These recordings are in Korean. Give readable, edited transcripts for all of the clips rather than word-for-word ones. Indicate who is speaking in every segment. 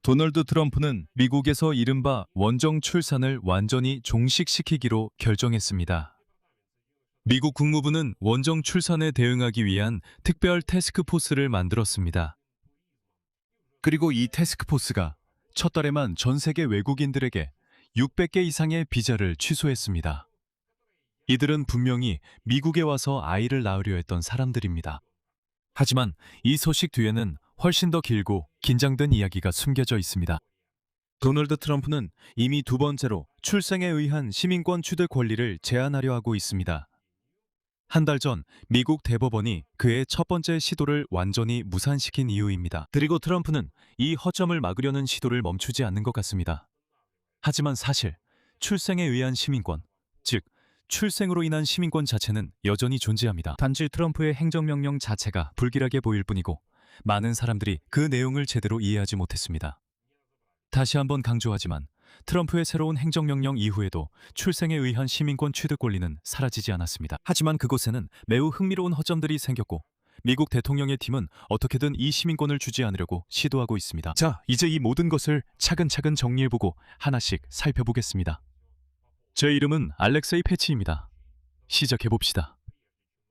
Speaker 1: 도널드 트럼프는 미국에서 이른바 원정 출산을 완전히 종식시키기로 결정했습니다. 미국 국무부는 원정 출산에 대응하기 위한 특별 태스크포스를 만들었습니다. 그리고 이 태스크포스가 첫 달에만 전 세계 외국인들에게 600개 이상의 비자를 취소했습니다. 이들은 분명히 미국에 와서 아이를 낳으려 했던 사람들입니다. 하지만 이 소식 뒤에는 훨씬 더 길고 긴장된 이야기가 숨겨져 있습니다. 도널드 트럼프는 이미 두 번째로 출생에 의한 시민권 취득 권리를 제한하려 하고 있습니다. 한 달 전 미국 대법원이 그의 첫 번째 시도를 완전히 무산시킨 이유입니다. 그리고 트럼프는 이 허점을 막으려는 시도를 멈추지 않는 것 같습니다. 하지만 사실 출생에 의한 시민권, 즉 출생으로 인한 시민권 자체는 여전히 존재합니다. 단지 트럼프의 행정명령 자체가 불길하게 보일 뿐이고 많은 사람들이 그 내용을 제대로 이해하지 못했습니다. 다시 한번 강조하지만 트럼프의 새로운 행정명령 이후에도 출생에 의한 시민권 취득 권리는 사라지지 않았습니다. 하지만 그곳에는 매우 흥미로운 허점들이 생겼고 미국 대통령의 팀은 어떻게든 이 시민권을 주지 않으려고 시도하고 있습니다. 자, 이제 이 모든 것을 차근차근 정리해보고 하나씩 살펴보겠습니다. 제 이름은 알렉세이 패치입니다. 시작해봅시다.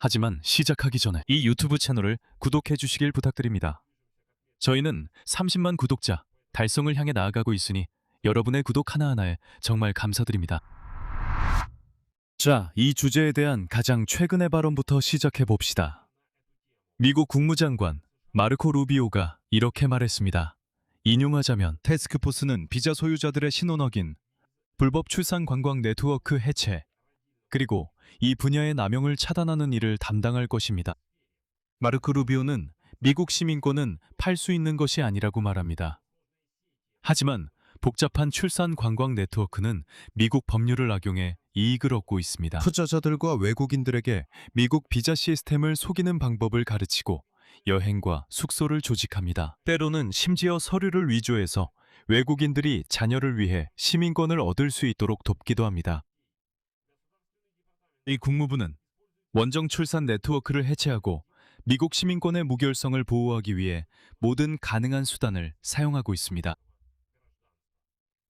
Speaker 1: 하지만 시작하기 전에 이 유튜브 채널을 구독해 주시길 부탁드립니다. 저희는 30만 구독자 달성을 향해 나아가고 있으니 여러분의 구독 하나하나에 정말 감사드립니다. 자, 이 주제에 대한 가장 최근의 발언부터 시작해 봅시다. 미국 국무장관 마르코 루비오가 이렇게 말했습니다. 인용하자면 태스크포스는 비자 소유자들의 신원 확인, 불법 출산 관광 네트워크 해체, 그리고 이 분야의 남용을 차단하는 일을 담당할 것입니다. 마르코 루비오는 미국 시민권은 팔 수 있는 것이 아니라고 말합니다. 하지만 복잡한 출산 관광 네트워크는 미국 법률을 악용해 이익을 얻고 있습니다. 투자자들과 외국인들에게 미국 비자 시스템을 속이는 방법을 가르치고 여행과 숙소를 조직합니다. 때로는 심지어 서류를 위조해서 외국인들이 자녀를 위해 시민권을 얻을 수 있도록 돕기도 합니다. 이 국무부는 원정 출산 네트워크를 해체하고 미국 시민권의 무결성을 보호하기 위해 모든 가능한 수단을 사용하고 있습니다.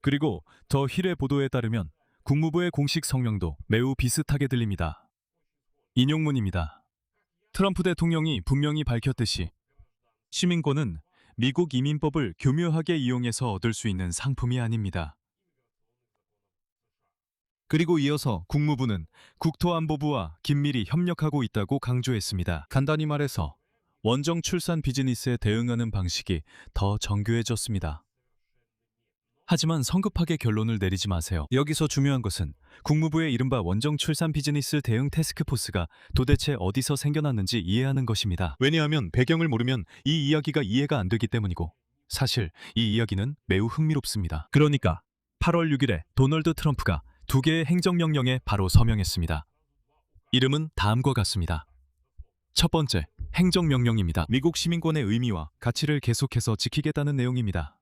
Speaker 1: 그리고 더 힐의 보도에 따르면 국무부의 공식 성명도 매우 비슷하게 들립니다. 인용문입니다. 트럼프 대통령이 분명히 밝혔듯이 시민권은 미국 이민법을 교묘하게 이용해서 얻을 수 있는 상품이 아닙니다. 그리고 이어서 국무부는 국토안보부와 긴밀히 협력하고 있다고 강조했습니다. 간단히 말해서 원정 출산 비즈니스에 대응하는 방식이 더 정교해졌습니다. 하지만 성급하게 결론을 내리지 마세요. 여기서 중요한 것은 국무부의 이른바 원정 출산 비즈니스 대응 태스크포스가 도대체 어디서 생겨났는지 이해하는 것입니다. 왜냐하면 배경을 모르면 이 이야기가 이해가 안 되기 때문이고 사실 이 이야기는 매우 흥미롭습니다. 그러니까 8월 6일에 도널드 트럼프가 두 개의 행정명령에 바로 서명했습니다. 이름은 다음과 같습니다. 첫 번째, 행정명령입니다. 미국 시민권의 의미와 가치를 계속해서 지키겠다는 내용입니다.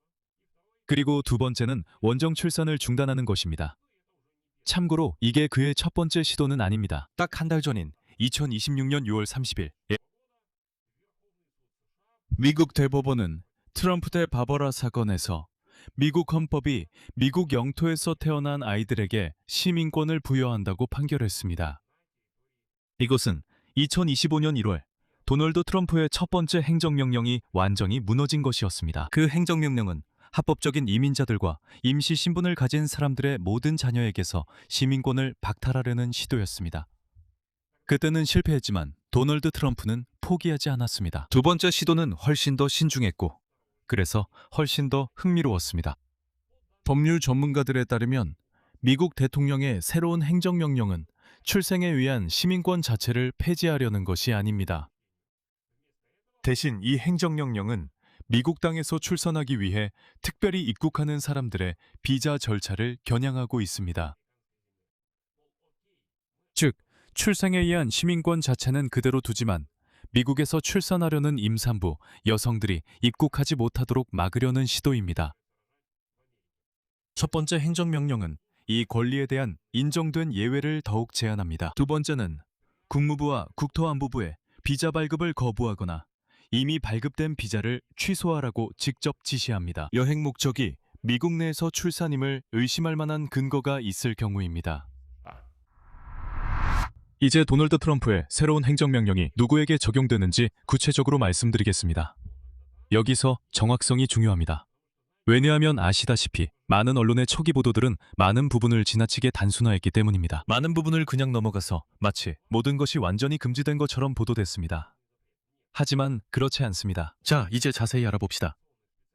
Speaker 1: 그리고 두 번째는 원정 출산을 중단하는 것입니다. 참고로 이게 그의 첫 번째 시도는 아닙니다. 딱 한 달 전인 2026년 6월 30일 미국 대법원은 트럼프 대 바버라 사건에서 미국 헌법이 미국 영토에서 태어난 아이들에게 시민권을 부여한다고 판결했습니다. 이것은 2025년 1월 도널드 트럼프의 첫 번째 행정명령이 완전히 무너진 것이었습니다. 그 행정명령은 합법적인 이민자들과 임시 신분을 가진 사람들의 모든 자녀에게서 시민권을 박탈하려는 시도였습니다. 그때는 실패했지만 도널드 트럼프는 포기하지 않았습니다. 두 번째 시도는 훨씬 더 신중했고 그래서 훨씬 더 흥미로웠습니다. 법률 전문가들에 따르면 미국 대통령의 새로운 행정명령은 출생에 의한 시민권 자체를 폐지하려는 것이 아닙니다. 대신 이 행정명령은 미국 땅에서 출산하기 위해 특별히 입국하는 사람들의 비자 절차를 겨냥하고 있습니다. 즉, 출생에 의한 시민권 자체는 그대로 두지만 미국에서 출산하려는 임산부, 여성들이 입국하지 못하도록 막으려는 시도입니다. 첫 번째 행정명령은 이 권리에 대한 인정된 예외를 더욱 제한합니다. 두 번째는 국무부와 국토안보부에 비자 발급을 거부하거나 이미 발급된 비자를 취소하라고 직접 지시합니다. 여행 목적이 미국 내에서 출산임을 의심할 만한 근거가 있을 경우입니다. 이제 도널드 트럼프의 새로운 행정명령이 누구에게 적용되는지 구체적으로 말씀드리겠습니다. 여기서 정확성이 중요합니다. 왜냐하면 아시다시피 많은 언론의 초기 보도들은 많은 부분을 지나치게 단순화했기 때문입니다. 많은 부분을 그냥 넘어가서 마치 모든 것이 완전히 금지된 것처럼 보도됐습니다. 하지만 그렇지 않습니다. 자, 이제 자세히 알아봅시다.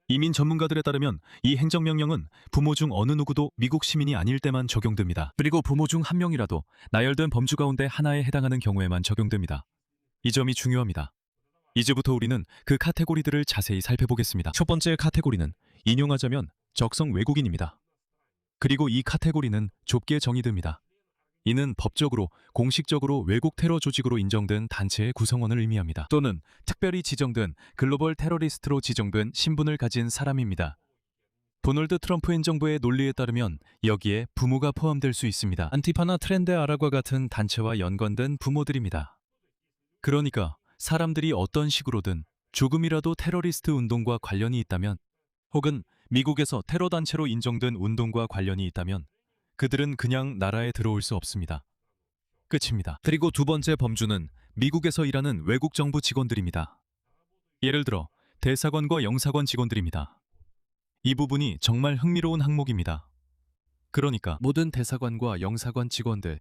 Speaker 1: 이민 전문가들에 따르면 이 행정명령은 부모 중 어느 누구도 미국 시민이 아닐 때만 적용됩니다. 그리고 부모 중 한 명이라도 나열된 범주 가운데 하나에 해당하는 경우에만 적용됩니다. 이 점이 중요합니다. 이제부터 우리는 그 카테고리들을 자세히 살펴보겠습니다. 첫 번째 카테고리는 인용하자면 적성 외국인입니다. 그리고 이 카테고리는 좁게 정의됩니다. 이는 법적으로, 공식적으로 외국 테러 조직으로 인정된 단체의 구성원을 의미합니다. 또는 특별히 지정된 글로벌 테러리스트로 지정된 신분을 가진 사람입니다. 도널드 트럼프 행정부의 논리에 따르면 여기에 부모가 포함될 수 있습니다. 안티파나 트렌드 아라과 같은 단체와 연관된 부모들입니다. 그러니까 사람들이 어떤 식으로든 조금이라도 테러리스트 운동과 관련이 있다면, 혹은 미국에서 테러 단체로 인정된 운동과 관련이 있다면 그들은 그냥 나라에 들어올 수 없습니다. 끝입니다. 그리고 두 번째 범주는 미국에서 일하는 외국 정부 직원들입니다. 예를 들어 대사관과 영사관 직원들입니다. 이 부분이 정말 흥미로운 항목입니다. 그러니까 모든 대사관과 영사관 직원들,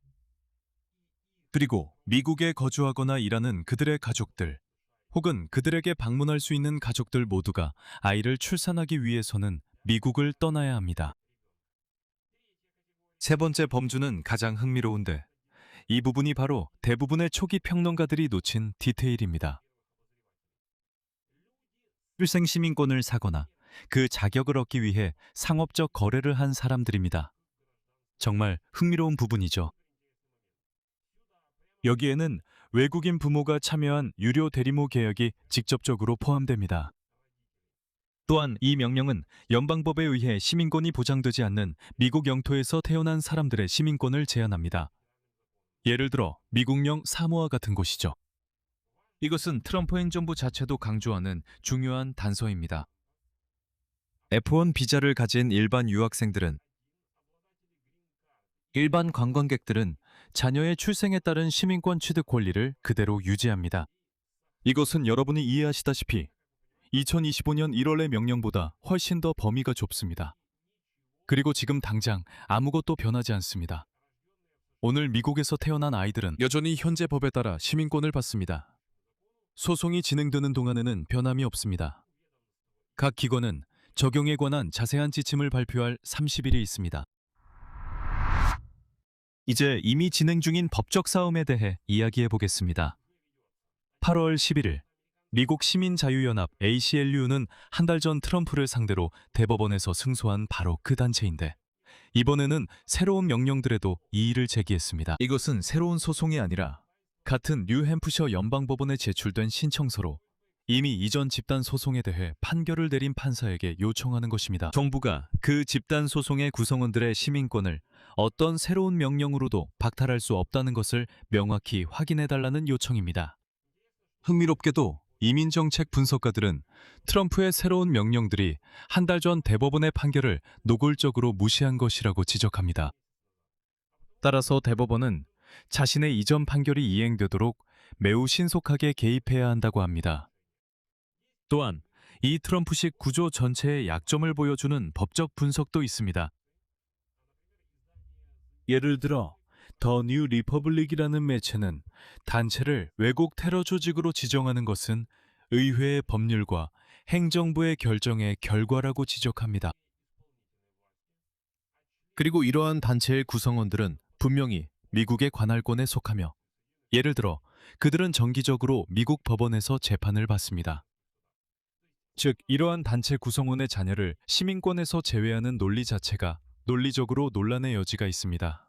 Speaker 1: 그리고 미국에 거주하거나 일하는 그들의 가족들, 혹은 그들에게 방문할 수 있는 가족들 모두가 아이를 출산하기 위해서는 미국을 떠나야 합니다. 세 번째 범주는 가장 흥미로운데, 이 부분이 바로 대부분의 초기 평론가들이 놓친 디테일입니다. 출생 시민권을 사거나 그 자격을 얻기 위해 상업적 거래를 한 사람들입니다. 정말 흥미로운 부분이죠. 여기에는 외국인 부모가 참여한 유료 대리모 계약이 직접적으로 포함됩니다. 또한 이 명령은 연방법에 의해 시민권이 보장되지 않는 미국 영토에서 태어난 사람들의 시민권을 제한합니다. 예를 들어 미국령 사모아 같은 곳이죠. 이것은 트럼프 행정부 자체도 강조하는 중요한 단서입니다. F1 비자를 가진 일반 유학생들은, 일반 관광객들은 자녀의 출생에 따른 시민권 취득 권리를 그대로 유지합니다. 이것은 여러분이 이해하시다시피 2025년 1월의 명령보다 훨씬 더 범위가 좁습니다. 그리고 지금 당장 아무것도 변하지 않습니다. 오늘 미국에서 태어난 아이들은 여전히 현재 법에 따라 시민권을 받습니다. 소송이 진행되는 동안에는 변함이 없습니다. 각 기관은 적용에 관한 자세한 지침을 발표할 30일이 있습니다. 이제 이미 진행 중인 법적 싸움에 대해 이야기해 보겠습니다. 8월 11일 미국 시민자유연합 ACLU는 한 달 전 트럼프를 상대로 대법원에서 승소한 바로 그 단체인데, 이번에는 새로운 명령들에도 이의를 제기했습니다. 이것은 새로운 소송이 아니라 같은 뉴햄프셔 연방법원에 제출된 신청서로 이미 이전 집단 소송에 대해 판결을 내린 판사에게 요청하는 것입니다. 정부가 그 집단 소송의 구성원들의 시민권을 어떤 새로운 명령으로도 박탈할 수 없다는 것을 명확히 확인해달라는 요청입니다. 흥미롭게도 이민정책 분석가들은 트럼프의 새로운 명령들이 한 달 전 대법원의 판결을 노골적으로 무시한 것이라고 지적합니다. 따라서 대법원은 자신의 이전 판결이 이행되도록 매우 신속하게 개입해야 한다고 합니다. 또한 이 트럼프식 구조 전체의 약점을 보여주는 법적 분석도 있습니다. 예를 들어 더 뉴 리퍼블릭이라는 매체는 단체를 외국 테러 조직으로 지정하는 것은 의회의 법률과 행정부의 결정의 결과라고 지적합니다. 그리고 이러한 단체의 구성원들은 분명히 미국의 관할권에 속하며, 예를 들어 그들은 정기적으로 미국 법원에서 재판을 받습니다. 즉, 이러한 단체 구성원의 자녀를 시민권에서 제외하는 논리 자체가 논리적으로 논란의 여지가 있습니다.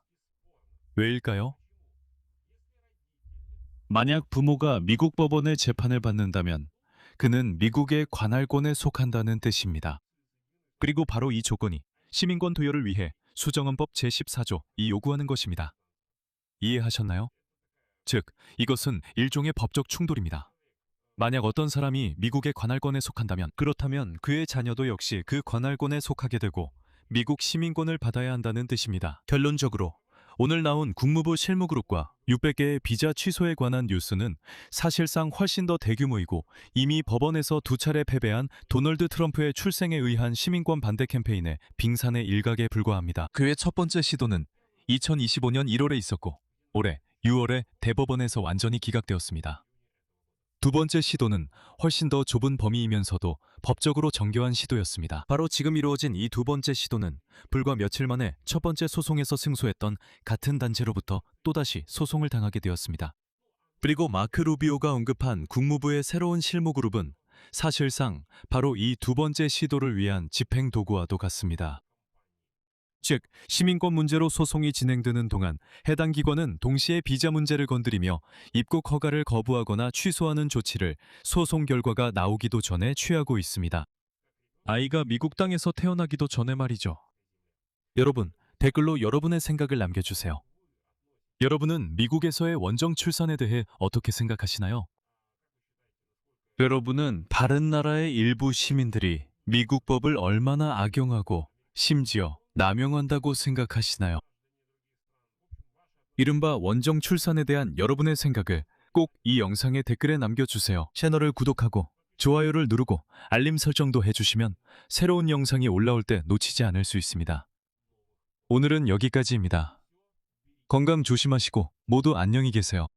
Speaker 1: 왜일까요? 만약 부모가 미국 법원의 재판을 받는다면 그는 미국의 관할권에 속한다는 뜻입니다. 그리고 바로 이 조건이 시민권 도여를 위해 수정헌법 제14조 이 요구하는 것입니다. 이해하셨나요? 즉, 이것은 일종의 법적 충돌입니다. 만약 어떤 사람이 미국의 관할권에 속한다면 그렇다면 그의 자녀도 역시 그 관할권에 속하게 되고 미국 시민권을 받아야 한다는 뜻입니다. 결론적으로 오늘 나온 국무부 실무그룹과 600개의 비자 취소에 관한 뉴스는 사실상 훨씬 더 대규모이고 이미 법원에서 2차례 패배한 도널드 트럼프의 출생에 의한 시민권 반대 캠페인의 빙산의 일각에 불과합니다. 그의 첫 번째 시도는 2025년 1월에 있었고 올해 6월에 대법원에서 완전히 기각되었습니다. 두 번째 시도는 훨씬 더 좁은 범위이면서도 법적으로 정교한 시도였습니다. 바로 지금 이루어진 이 두 번째 시도는 불과 며칠 만에 첫 번째 소송에서 승소했던 같은 단체로부터 또다시 소송을 당하게 되었습니다. 그리고 마크 루비오가 언급한 국무부의 새로운 실무그룹은 사실상 바로 이 두 번째 시도를 위한 집행 도구와도 같습니다. 즉, 시민권 문제로 소송이 진행되는 동안 해당 기관은 동시에 비자 문제를 건드리며 입국 허가를 거부하거나 취소하는 조치를 소송 결과가 나오기도 전에 취하고 있습니다. 아이가 미국 땅에서 태어나기도 전에 말이죠. 여러분, 댓글로 여러분의 생각을 남겨주세요. 여러분은 미국에서의 원정 출산에 대해 어떻게 생각하시나요? 여러분은 다른 나라의 일부 시민들이 미국 법을 얼마나 악용하고 심지어 남용한다고 생각하시나요? 이른바 원정 출산에 대한 여러분의 생각을 꼭 이 영상의 댓글에 남겨주세요. 채널을 구독하고 좋아요를 누르고 알림 설정도 해주시면 새로운 영상이 올라올 때 놓치지 않을 수 있습니다. 오늘은 여기까지입니다. 건강 조심하시고 모두 안녕히 계세요.